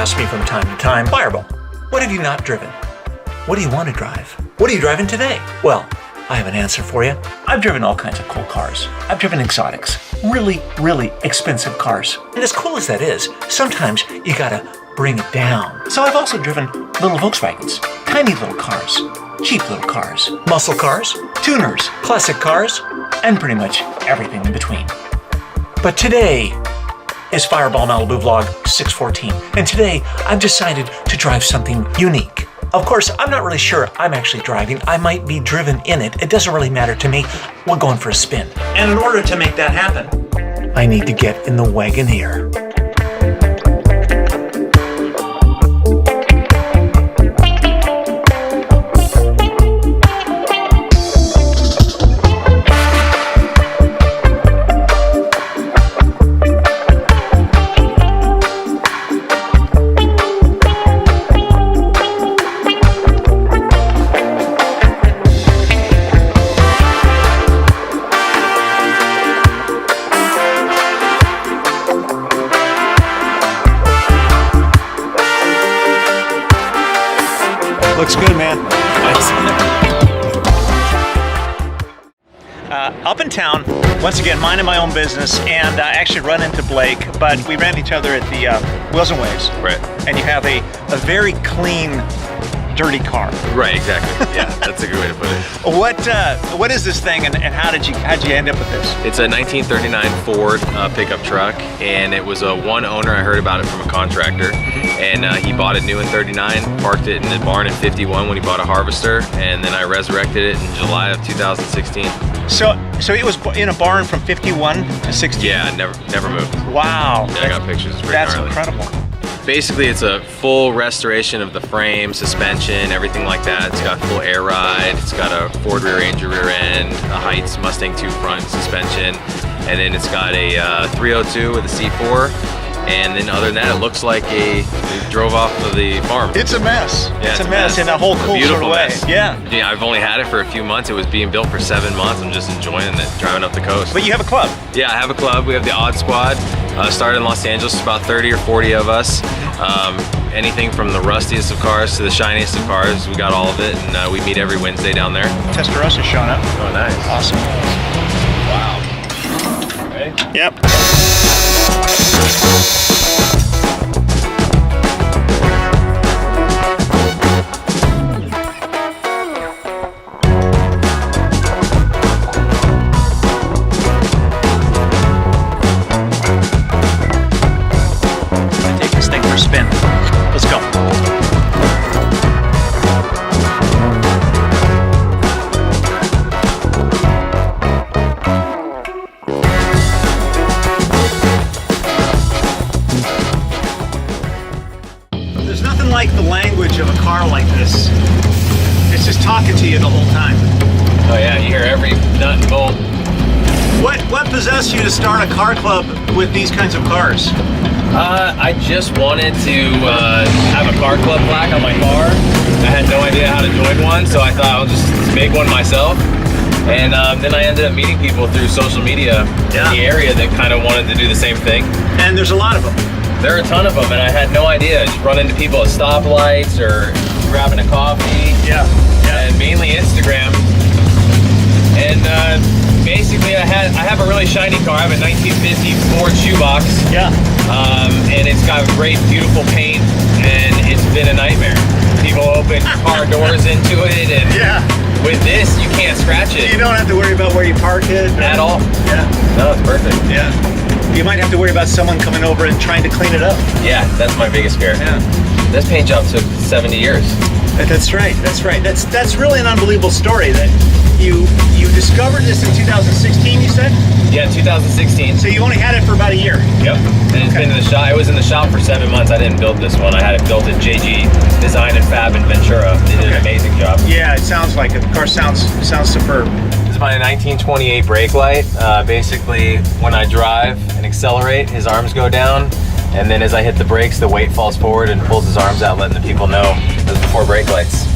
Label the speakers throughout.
Speaker 1: ask me from time to time, Fireball, what have you not driven? What do you want to drive? What are you driving today? Well, I have an answer for you. I've driven all kinds of cool cars. I've driven exotics, really, really expensive cars. And as cool as that is, sometimes you gotta bring it down. So I've also driven little Volkswagens, tiny little cars, cheap little cars, muscle cars, tuners, classic cars, and pretty much everything in between. But today is Fireball Malibu Vlog 614, and today I've decided to drive something unique. Of course, I'm not really sure I'm actually driving. I might be driven in it. It doesn't really matter to me. We're going for a spin. And in order to make that happen, I need to get in the Wagoneer. Looks good, man. Nice. Up in town, once again, minding my own business, and I actually run into Blake, but we ran into each other at the Wheels and Waves.
Speaker 2: Right.
Speaker 1: And you have a very clean, dirty car.
Speaker 2: Right, exactly. Yeah, that's a good way to put it.
Speaker 1: What is this thing, and how'd you end up with this?
Speaker 2: It's a 1939 Ford pickup truck, and it was a one owner. I heard about it from a contractor, and he bought it new in 39, parked it in the barn in 51 when he bought a Harvester, and then I resurrected it in July of 2016.
Speaker 1: So it was in a barn from 51 to 16?
Speaker 2: Yeah, never moved.
Speaker 1: Wow.
Speaker 2: Yeah, I got pictures. It's
Speaker 1: That's
Speaker 2: gnarly.
Speaker 1: Incredible.
Speaker 2: Basically, it's a full restoration of the frame, suspension, everything like that. It's got full air ride. It's got a Ford rear Ranger rear end, a Heights Mustang 2 front suspension, and then it's got a 302 with a C4. And then other than that, it looks like they drove off of the farm.
Speaker 1: It's a mess.
Speaker 2: Yeah,
Speaker 1: it's a mess in a whole cool sort of way.
Speaker 2: Mess.
Speaker 1: Yeah.
Speaker 2: Yeah, I've only had it for a few months. It was being built for 7 months. I'm just enjoying it, driving up the coast.
Speaker 1: But you have a club.
Speaker 2: Yeah, I have a club. We have the Odd Squad. Started in Los Angeles, about 30 or 40 of us. Anything from the rustiest of cars to the shiniest of cars, we got all of it, and we meet every Wednesday down there.
Speaker 1: Testarossa showing up.
Speaker 2: Oh, nice.
Speaker 1: Awesome.
Speaker 2: Wow. Ready?
Speaker 1: Yep. Take this thing for a spin. Let's go. There's nothing like the language of a car like this. It's just talking to you the whole time.
Speaker 2: Oh yeah, you hear every nut and bolt.
Speaker 1: What possessed you to start a car club with these kinds of cars?
Speaker 2: I just wanted to have a car club plaque on my car. I had no idea how to join one, so I thought I'll just make one myself. And then I ended up meeting people through social media in the area that kind of wanted to do the same thing.
Speaker 1: And there's a lot of them.
Speaker 2: There are a ton of them, and I had no idea. Just run into people at stoplights or grabbing a coffee.
Speaker 1: Yeah.
Speaker 2: And mainly Instagram. And basically, I have a really shiny car. I have a 1950 Ford shoebox.
Speaker 1: Yeah.
Speaker 2: And it's got great, beautiful paint, and it's been a nightmare. People open car doors into it, and with this, you can't scratch it.
Speaker 1: You don't have to worry about where you park it.
Speaker 2: At all.
Speaker 1: Yeah.
Speaker 2: No, it's perfect.
Speaker 1: Yeah. You might have to worry about someone coming over and trying to clean it up.
Speaker 2: Yeah, that's my biggest fear.
Speaker 1: Yeah.
Speaker 2: This paint job took 70 years.
Speaker 1: That's right. That's right. That's really an unbelievable story that you discovered this in 2016, you said?
Speaker 2: Yeah, 2016.
Speaker 1: So you only had it for about a year?
Speaker 2: Yep. And it's been in the shop. It was in the shop for 7 months. I didn't build this one. I had it built at JG Design and Fab in Ventura. They did an amazing job.
Speaker 1: Yeah, it sounds like it. The car sounds superb.
Speaker 2: This is my 1928 brake light. Basically, when I drive and accelerate, his arms go down. And then as I hit the brakes, the weight falls forward and pulls his arms out, letting the people know. Those before brake lights.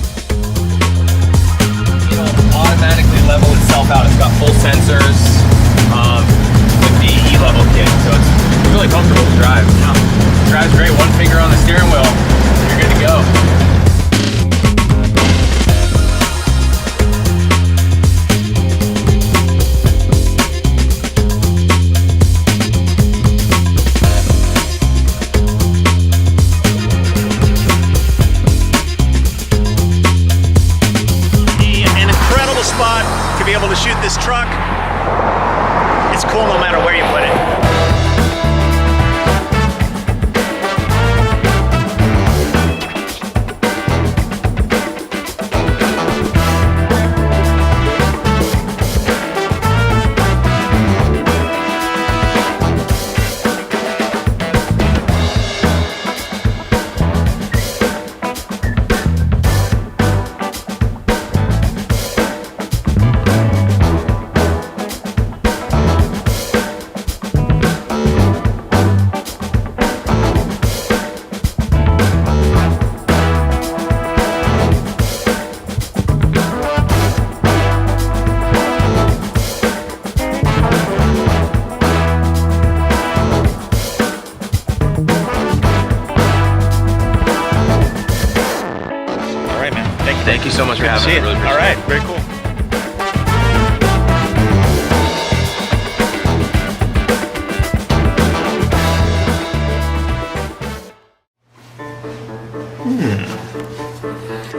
Speaker 2: It'll automatically level itself out. It's got full sensors with the E-level kit, so it's really comfortable to drive. Drives great. One finger on the steering wheel. You're good to go.
Speaker 1: An incredible spot to be able to shoot this truck. It's cool no matter where you put it.
Speaker 2: Thank you so much for having me. I really appreciate it.
Speaker 1: All right, very cool.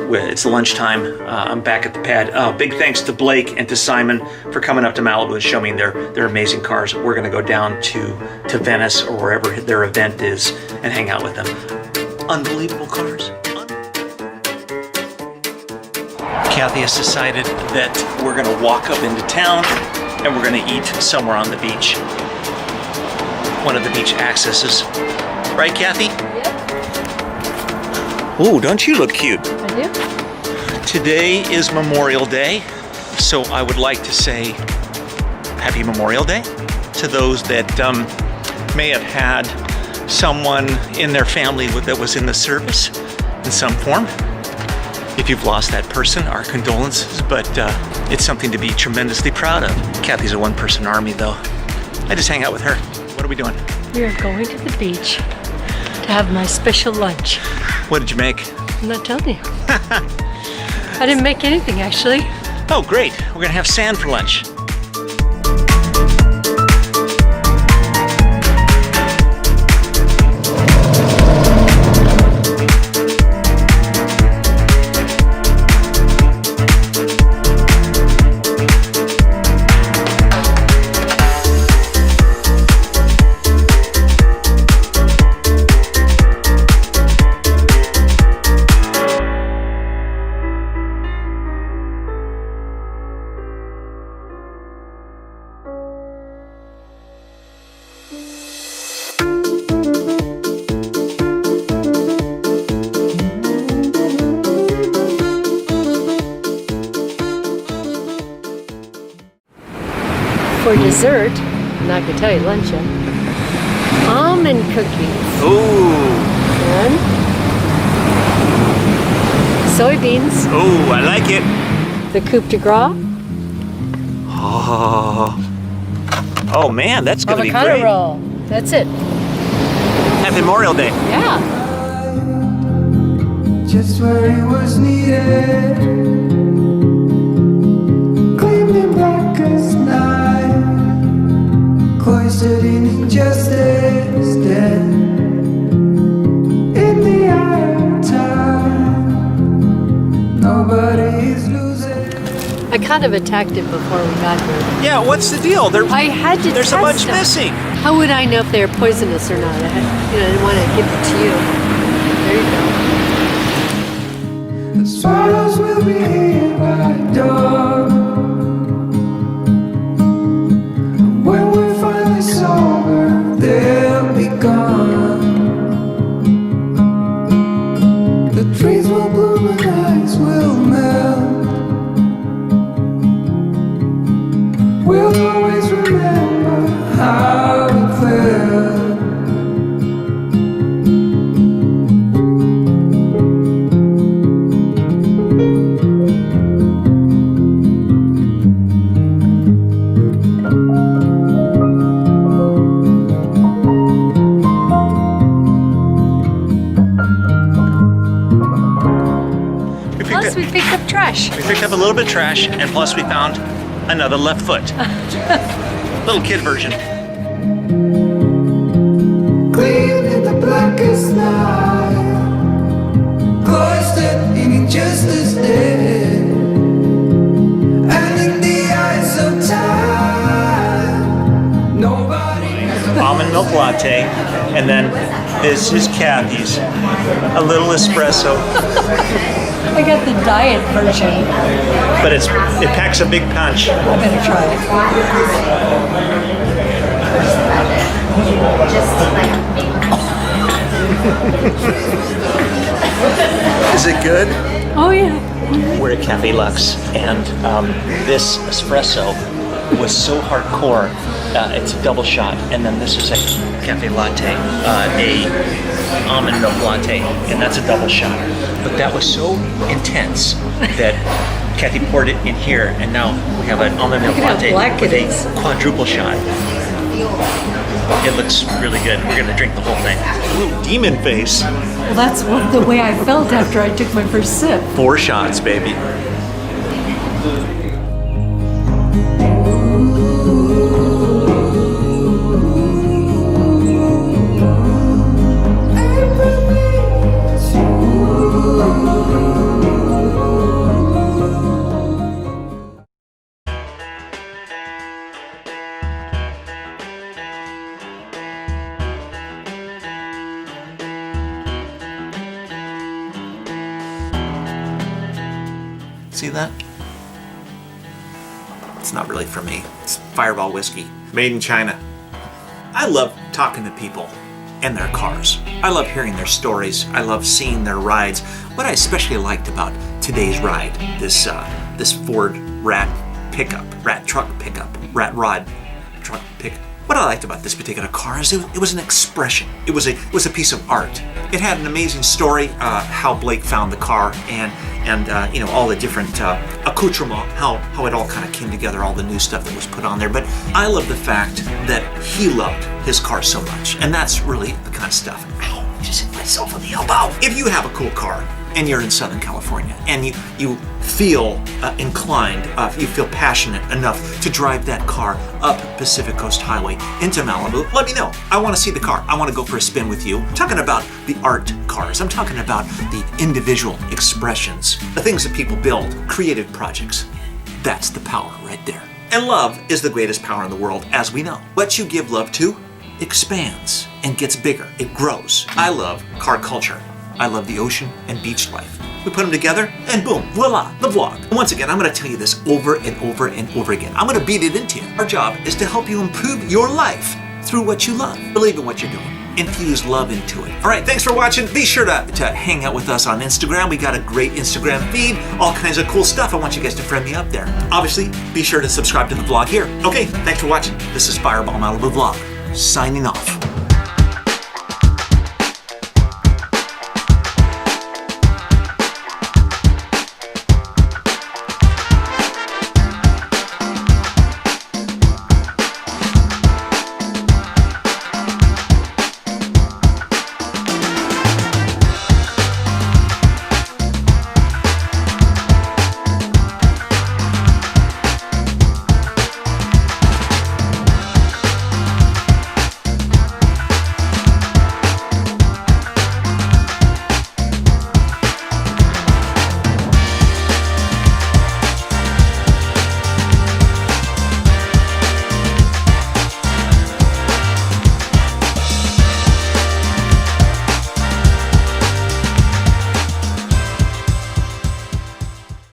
Speaker 1: Well, it's lunchtime. I'm back at the pad. Big thanks to Blake and to Simon for coming up to Malibu and showing me their amazing cars. We're going to go down to Venice or wherever their event is and hang out with them. Unbelievable cars. Kathy has decided that we're going to walk up into town and we're going to eat somewhere on the beach. One of the beach accesses. Right, Kathy?
Speaker 3: Yep.
Speaker 1: Ooh, don't you look cute?
Speaker 3: I do.
Speaker 1: Today is Memorial Day, so I would like to say Happy Memorial Day to those that may have had someone in their family that was in the service in some form. If you've lost that person, our condolences, but it's something to be tremendously proud of. Kathy's a one-person army, though. I just hang out with her. What are we doing?
Speaker 3: We are going to the beach to have my special lunch.
Speaker 1: What did you make?
Speaker 3: I'm not telling you. I didn't make anything, actually.
Speaker 1: Oh, great. We're gonna have sand for lunch.
Speaker 3: For dessert, I'm not going to tell you lunch yet, almond cookies.
Speaker 1: Ooh.
Speaker 3: And soybeans.
Speaker 1: Ooh, I like it.
Speaker 3: The coupe de gras.
Speaker 1: Oh man, that's gonna be
Speaker 3: Avocado
Speaker 1: great.
Speaker 3: roll. That's it.
Speaker 1: Happy Memorial Day.
Speaker 3: Yeah.
Speaker 4: Just where it was needed, gleamed in black as night, cloistered in injustice, dead in the eye of time. Nobody is losing.
Speaker 3: I kind of attacked it before we got here.
Speaker 1: Yeah, what's the deal?
Speaker 3: I had to
Speaker 1: There's a
Speaker 3: test
Speaker 1: bunch
Speaker 3: them.
Speaker 1: missing.
Speaker 3: How would I know if they're poisonous or not? I didn't want to give it to you. There you go.
Speaker 4: The swallows will be here by dawn. And when we're finally sober, they'll be gone. The trees will bloom and ice will melt. We'll always remember how it felt.
Speaker 3: trash.
Speaker 1: We picked up a little bit of trash, and plus we found another left foot. Little kid version.
Speaker 4: Clean in the blackest night, cloistered in injustice dead, and in the eyes of time, nobody.
Speaker 1: Almond milk latte, and then this is Kathy's. A little espresso,
Speaker 3: I got the diet version.
Speaker 1: but it packs a big punch.
Speaker 3: I better try it.
Speaker 1: Is it good?
Speaker 3: Oh yeah.
Speaker 1: We're at Cafe Lux, and this espresso was so hardcore. It's a double shot, and then this is a cafe latte, a almond milk latte, and that's a double shot. But that was so intense that Kathy poured it in here, and now we have an almond milk
Speaker 3: Look at how
Speaker 1: latte
Speaker 3: black
Speaker 1: with
Speaker 3: it is.
Speaker 1: a quadruple shot. It looks really good. We're gonna drink the whole thing. A little demon face.
Speaker 3: Well, that's the way I felt after I took my first sip.
Speaker 1: 4 shots, baby. See that? It's not really for me. It's Fireball whiskey, made in China. I love talking to people and their cars. I love hearing their stories. I love seeing their rides. What I especially liked about today's ride, this Ford Rat truck pickup. What I liked about this particular car is it was an expression. It was a piece of art. It had an amazing story, how Blake found the car, and you know, all the different accoutrement, how it all kind of came together, all the new stuff that was put on there. But I love the fact that he loved his car so much, and that's really the kind of stuff. Ow, I just hit myself on the elbow. If you have a cool car and you're in Southern California and you feel inclined, you feel passionate enough to drive that car up Pacific Coast Highway into Malibu, let me know. I want to see the car. I want to go for a spin with you. I'm talking about the art cars. I'm talking about the individual expressions, the things that people build, creative projects. That's the power right there. And love is the greatest power in the world, as we know. What you give love to expands and gets bigger. It grows. I love car culture. I love the ocean and beach life. We put them together, and boom, voila, the vlog. And once again, I'm going to tell you this over and over and over again. I'm going to beat it into you. Our job is to help you improve your life through what you love. Believe in what you're doing. Infuse love into it. All right, thanks for watching. Be sure to hang out with us on Instagram. We got a great Instagram feed, all kinds of cool stuff. I want you guys to friend me up there. Obviously, be sure to subscribe to the vlog here. Okay, thanks for watching. This is Fireball Malibu Vlog, signing off.